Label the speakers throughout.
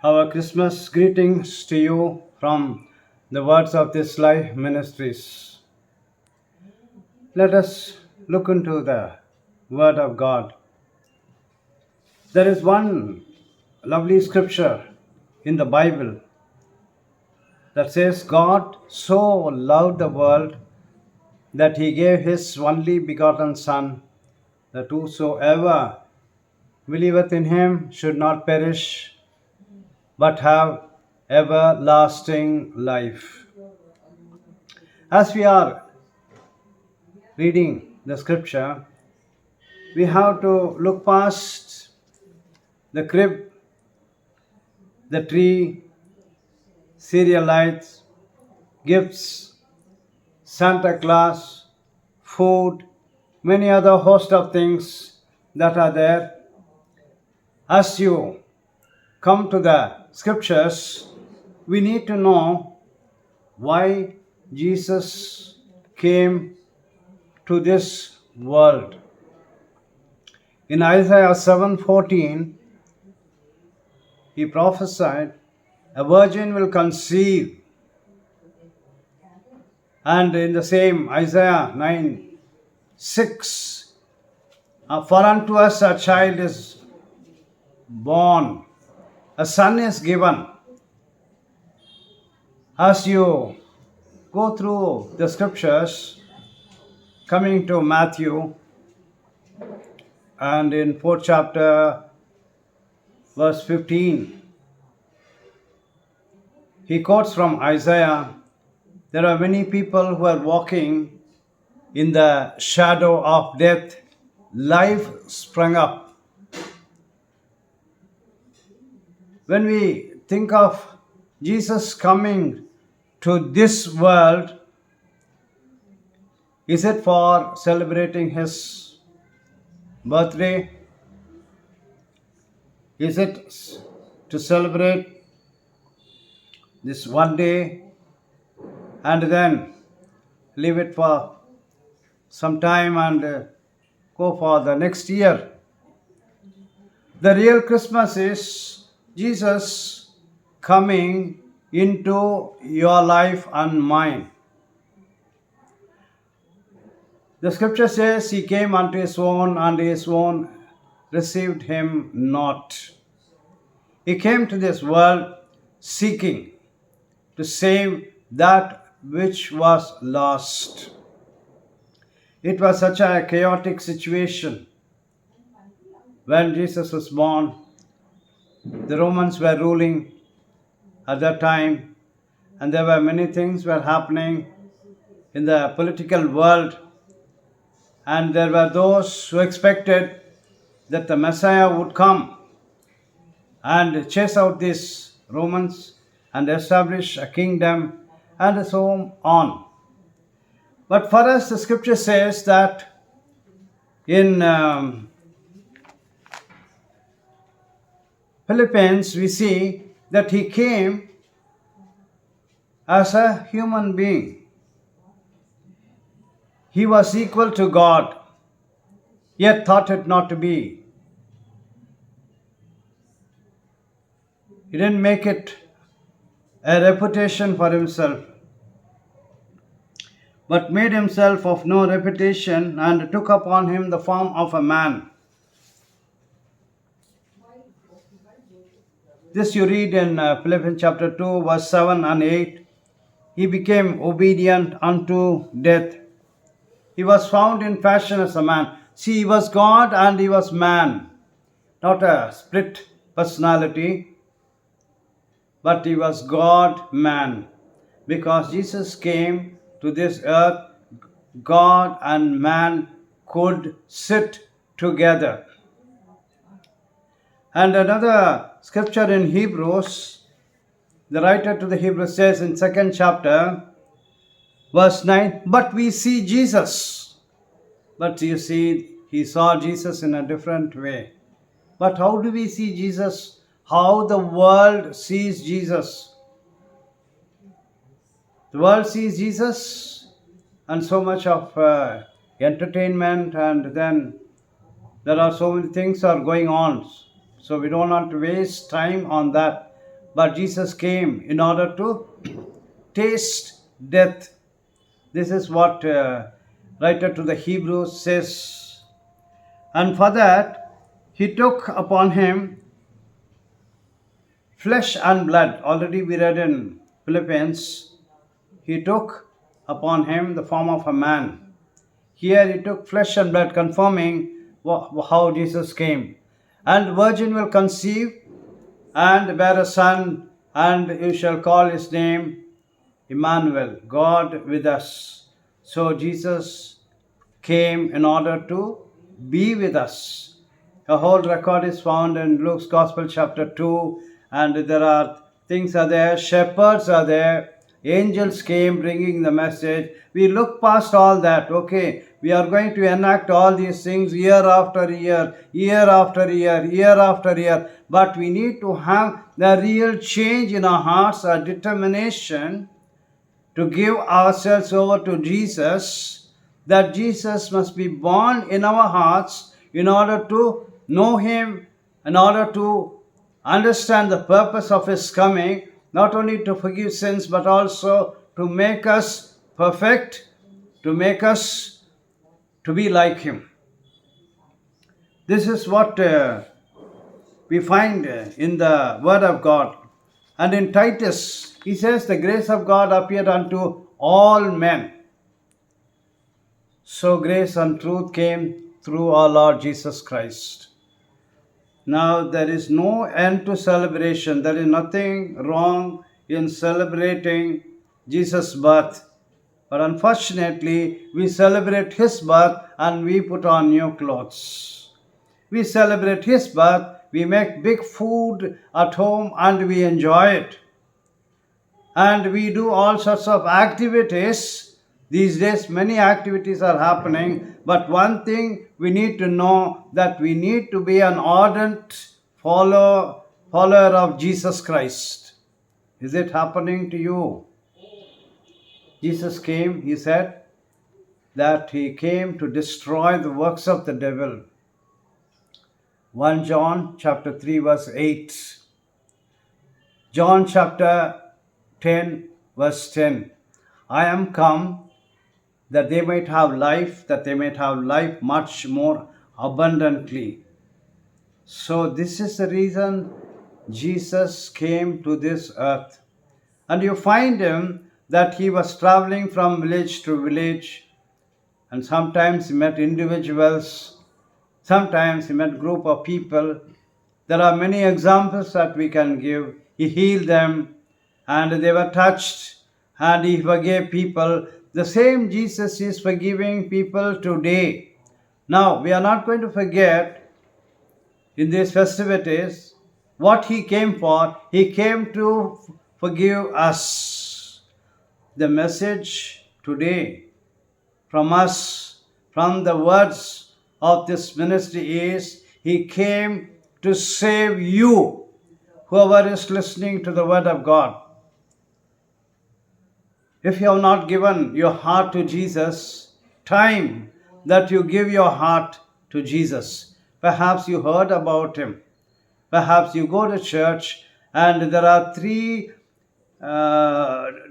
Speaker 1: Our Christmas greetings to you from the words of this life ministries. Let us look into the Word of God. There is one lovely scripture in the Bible that says, God so loved the world that he gave his only begotten Son, that whosoever believeth in him should not perish, but have everlasting life. As we are reading the scripture, we have to look past the crib, the tree, cereal lights, gifts, Santa Claus, food, many other host of things that are there. As you come to the scriptures, we need to know why Jesus came to this world. In Isaiah 7:14, he prophesied, a virgin will conceive. And in the same Isaiah 9:6, for unto us a child is born, a son is given. As you go through the scriptures, coming to Matthew, and in 4th chapter, verse 15, he quotes from Isaiah, there are many people who are walking in the shadow of death. Life sprung up. When we think of Jesus coming to this world, is it for celebrating his birthday? Is it to celebrate this one day and then leave it for some time and go for the next year? The real Christmas is Jesus coming into your life and mine. The scripture says he came unto his own, and his own received him not. He came to this world seeking to save that which was lost. It was such a chaotic situation when Jesus was born. The Romans were ruling at that time, and there were many things were happening in the political world, and there were those who expected that the Messiah would come and chase out these Romans and establish a kingdom and so on. But for us, the scripture says that in Philippians, we see that he came as a human being. He was equal to God, yet thought it not to be. He didn't make it a reputation for himself, but made himself of no reputation and took upon him the form of a man. This you read in Philippians chapter 2, verse 7 and 8. He became obedient unto death. He was found in fashion as a man. See, he was God and he was man. Not a split personality, but he was God, man. Because Jesus came to this earth, God and man could sit together. And another scripture in Hebrews, the writer to the Hebrews says in 2nd chapter, verse 9, but we see Jesus. But you see, he saw Jesus in a different way. But how do we see Jesus? How the world sees Jesus? The world sees Jesus and so much of entertainment, and then there are so many things are going on. So we don't want to waste time on that. but Jesus came in order to taste death. This is what writer to the Hebrews says. And for that, he took upon him flesh and blood. Already we read in Philippians, he took upon him the form of a man. Here he took flesh and blood, confirming how Jesus came. And virgin will conceive and bear a son, and you shall call his name Emmanuel, God with us. So Jesus came in order to be with us. A whole record is found in Luke's Gospel chapter 2, and there are things are there, shepherds are there, angels came bringing the message. We look past all that. Okay, we are going to enact all these things year after year, year after year, year after year, but we need to have the real change in our hearts, a determination to give ourselves over to Jesus, that Jesus must be born in our hearts in order to know Him, in order to understand the purpose of His coming, not only to forgive sins but also to make us perfect, to make us to be like Him. This is what we find in the Word of God. And in Titus, he says, the grace of God appeared unto all men. So grace and truth came through our Lord Jesus Christ. Now there is no end to celebration. There is nothing wrong in celebrating Jesus' birth. But unfortunately, we celebrate His birth and we put on new clothes. We celebrate His birth, we make big food at home and we enjoy it. And we do all sorts of activities. These days, many activities are happening. But one thing we need to know, that we need to be an ardent follower of Jesus Christ. Is it happening to you? Jesus came, he said, that he came to destroy the works of the devil. 1 John chapter 3 verse 8. John chapter 10 verse 10. I am come that they might have life, that they might have life much more abundantly. So this is the reason Jesus came to this earth. And you find him that he was traveling from village to village, and sometimes he met individuals, sometimes he met group of people. There are many examples that we can give. He healed them and they were touched and he forgave people. The same Jesus is forgiving people today. Now, we are not going to forget in these festivities what he came for. He came to forgive us. The message today from us, from the words of this ministry is, he came to save you, whoever is listening to the word of God. If you have not given your heart to Jesus, time that you give your heart to Jesus. Perhaps you heard about him. Perhaps you go to church and there are 3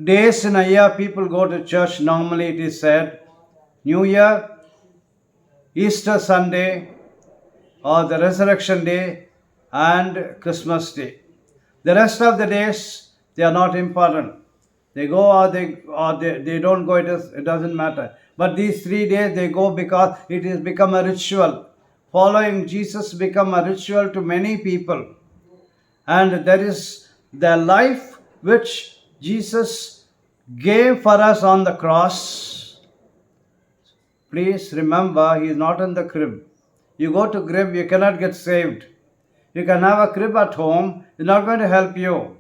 Speaker 1: days in a year people go to church. Normally it is said New Year, Easter Sunday, or the Resurrection Day, and Christmas Day. The rest of the days, they are not important. They go or they don't go, it doesn't matter. But these 3 days they go because it has become a ritual. Following Jesus become a ritual to many people. And there is the life which Jesus gave for us on the cross. Please remember, he is not in the crib. You go to crib, you cannot get saved. You can have a crib at home, it's not going to help you.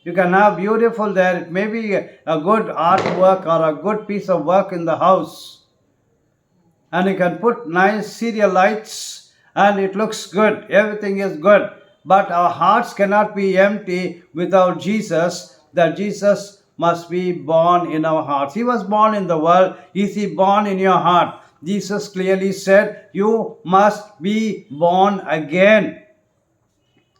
Speaker 1: You can have beautiful there. It may be a good artwork or a good piece of work in the house. And you can put nice serial lights and it looks good. Everything is good. But our hearts cannot be empty without Jesus. That Jesus must be born in our hearts. He was born in the world. Is he born in your heart? Jesus clearly said, you must be born again.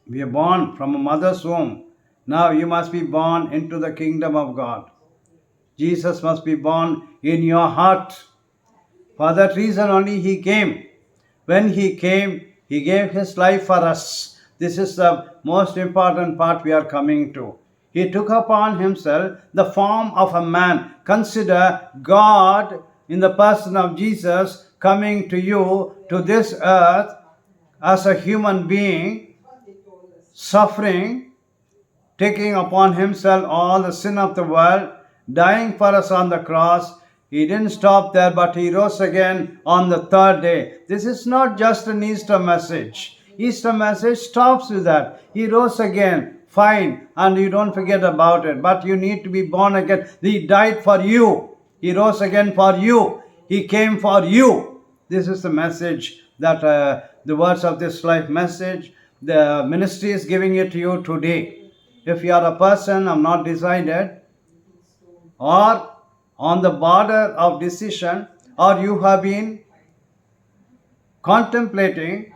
Speaker 1: We are born from a mother's womb. Now you must be born into the kingdom of God. Jesus must be born in your heart. For that reason only he came. When he came, he gave his life for us. This is the most important part we are coming to. He took upon himself the form of a man. Consider God in the person of Jesus coming to you, to this earth, as a human being, suffering, taking upon himself all the sin of the world, dying for us on the cross. He didn't stop there, but he rose again on the third day. This is not just an Easter message. Easter message stops with that. He rose again, fine, and you don't forget about it. But you need to be born again. He died for you. He rose again for you. He came for you. This is the message that the words of this life message, the ministry is giving it to you today. If you are a person I'm not decided, or on the border of decision, or you have been contemplating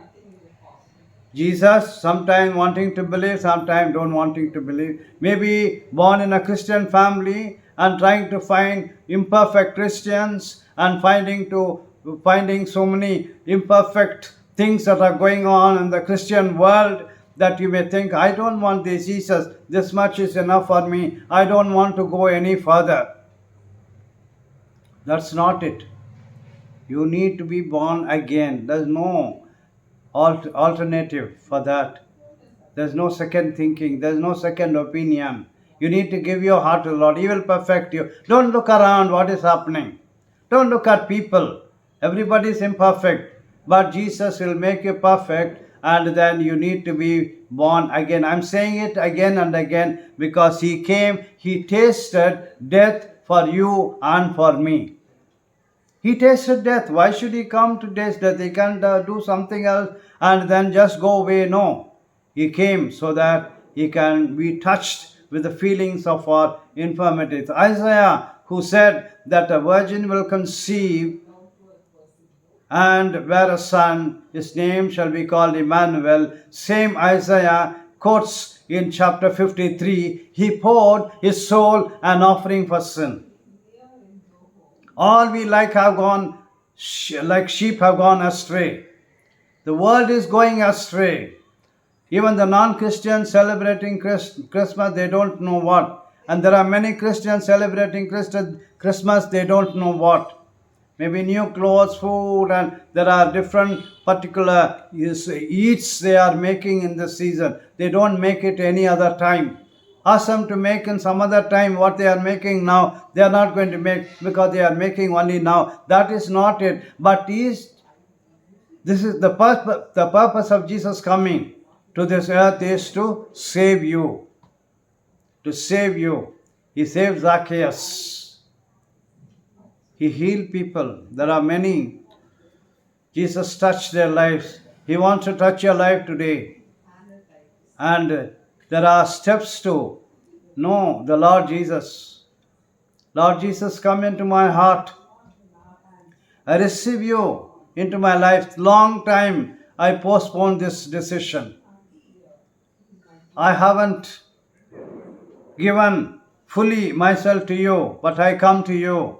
Speaker 1: Jesus, sometime wanting to believe, sometime don't wanting to believe, maybe born in a Christian family and trying to find imperfect Christians and finding so many imperfect things that are going on in the Christian world, that you may think, I don't want this Jesus, this much is enough for me, I don't want to go any further. That's not it. You need to be born again. There's no alternative for that. There's no second thinking. There's no second opinion. You need to give your heart to the Lord. He will perfect you. Don't look around what is happening. Don't look at people. Everybody is imperfect. But Jesus will make you perfect, and then you need to be born again. I'm saying it again and again because he came, he tasted death for you and for me. He tasted death. Why should he come to taste death? He can't do something else and then just go away. No. He came so that he can be touched with the feelings of our infirmities. Isaiah, who said that a virgin will conceive and bear a son, his name shall be called Emmanuel. Same Isaiah quotes in chapter 53, he poured his soul an offering for sin. All we like sheep have gone astray. The world is going astray. Even the non-Christians celebrating Christmas, they don't know what. And there are many Christians celebrating Christmas, they don't know what. Maybe new clothes, food, and there are different particular eats they are making in this season. They don't make it any other time. Ask them to make in some other time what they are making now. They are not going to make because they are making only now. That is not it. But this is the purpose of Jesus coming to this earth is to save you. To save you. He saved Zacchaeus. He healed people. There are many. Jesus touched their lives. He wants to touch your life today. And there are steps to know the Lord Jesus. Lord Jesus, come into my heart. I receive you into my life. Long time I postponed this decision. I haven't given fully myself to you, but I come to you.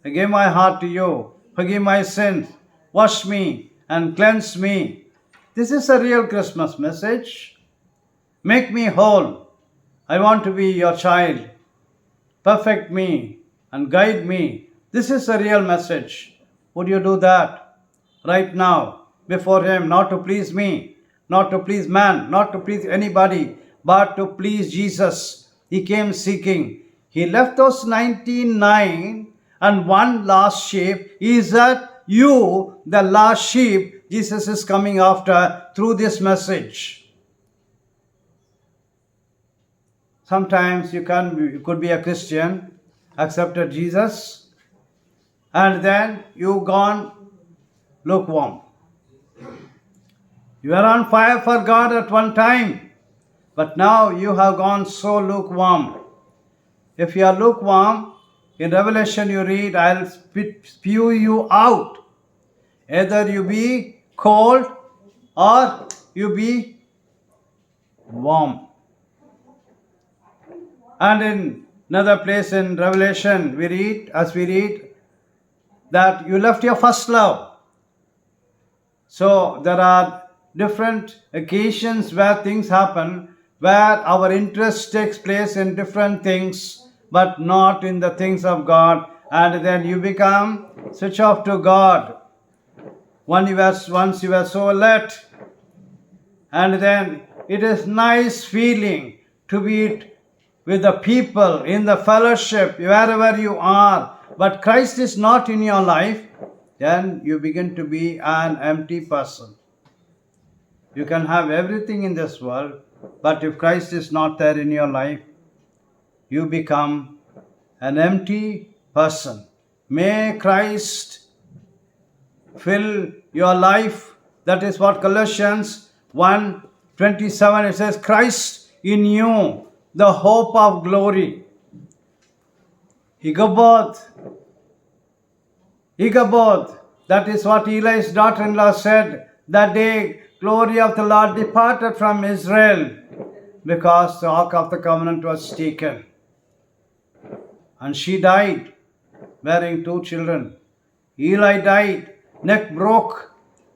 Speaker 1: I give my heart to you. Forgive my sins. Wash me and cleanse me. This is a real Christmas message. Make me whole. I want to be your child. Perfect me and guide me. This is a real message. Would you do that right now before Him? Not to please me, not to please man, not to please anybody, but to please Jesus. He came seeking. He left those 99 and one last sheep. Is that you, the last sheep, Jesus is coming after through this message. Sometimes you could be a Christian, accepted Jesus, and then you gone lukewarm. You are on fire for God at one time, but now you have gone so lukewarm. If you are lukewarm, in Revelation you read, I'll spew you out. Either you be cold or you be warm. And in another place in Revelation, as we read, that you left your first love. So there are different occasions where things happen, where our interest takes place in different things, but not in the things of God, and then you become switch off to God. Once you were so alert, and then it is nice feeling to be with the people in the fellowship wherever you are, but Christ is not in your life, then you begin to be an empty person. You can have everything in this world, but if Christ is not there in your life, you become an empty person. May Christ fill your life. That is what Colossians 1:27 it says, Christ in you, the hope of glory. Ichabod. That is what Eli's daughter-in-law said that day. Glory of the Lord departed from Israel because the Ark of the Covenant was taken. And she died bearing 2 children. Eli died, neck broke,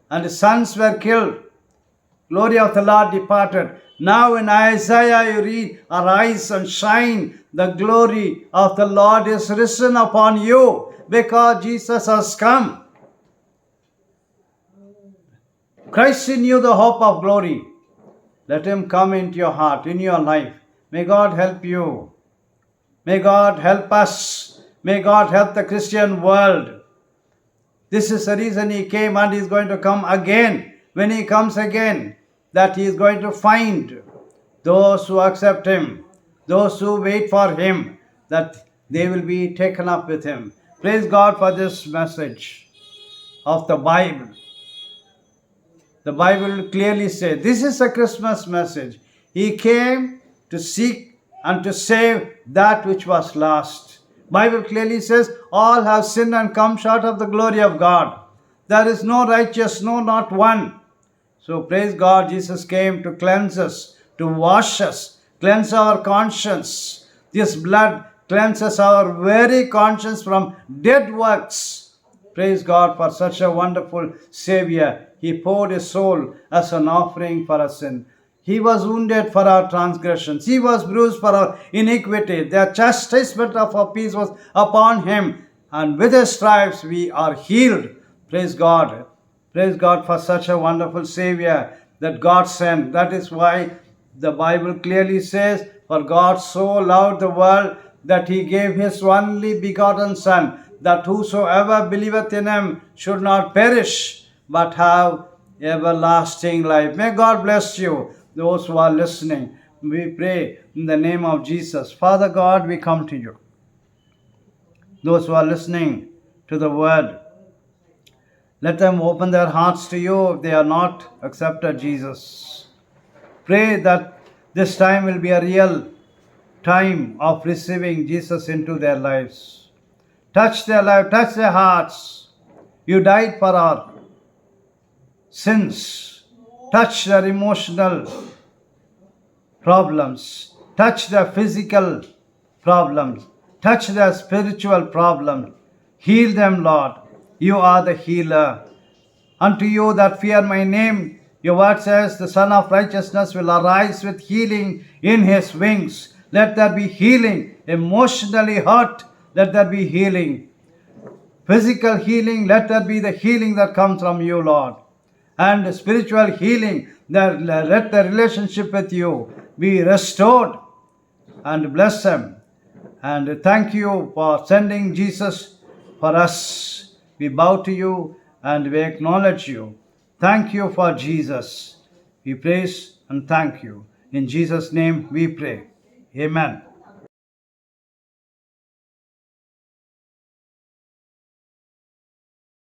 Speaker 1: and his sons were killed. Glory of the Lord departed. Now in Isaiah you read, arise and shine, the glory of the Lord is risen upon you, because Jesus has come. Christ in you, the hope of glory. Let him come into your heart, in your life. May God help you. May God help us. May God help the Christian world. This is the reason he came, and he is going to come again. When he comes again, that he is going to find those who accept him, those who wait for him, that they will be taken up with him. Praise God for this message of the Bible. The Bible clearly says this is a Christmas message. He came to seek and to save that which was lost. Bible clearly says all have sinned and come short of the glory of God. There is no righteous, no, not one. So praise God, Jesus came to cleanse us, to wash us, cleanse our conscience. This blood cleanses our very conscience from dead works. Praise God for such a wonderful Savior. He poured his soul as an offering for our sin. He was wounded for our transgressions. He was bruised for our iniquity. The chastisement of our peace was upon him. And with his stripes we are healed. Praise God. Praise God for such a wonderful Savior that God sent. That is why the Bible clearly says, for God so loved the world that he gave his only begotten Son, that whosoever believeth in him should not perish, but have everlasting life. May God bless you, those who are listening. We pray in the name of Jesus. Father God, we come to you. Those who are listening to the word, let them open their hearts to you if they are not accepted Jesus. Pray that this time will be a real time of receiving Jesus into their lives. Touch their life, touch their hearts. You died for our sins. Touch their emotional problems. Touch their physical problems. Touch their spiritual problems. Heal them, Lord. You are the healer. Unto you that fear my name, your word says, the Son of Righteousness will arise with healing in his wings. Let there be healing. Emotionally hurt, let there be healing. Physical healing, let there be the healing that comes from you, Lord. And spiritual healing, let the relationship with you be restored. And bless them. And thank you for sending Jesus for us. We bow to you and we acknowledge you. Thank you for Jesus. We praise and thank you. In Jesus' name we pray. Amen.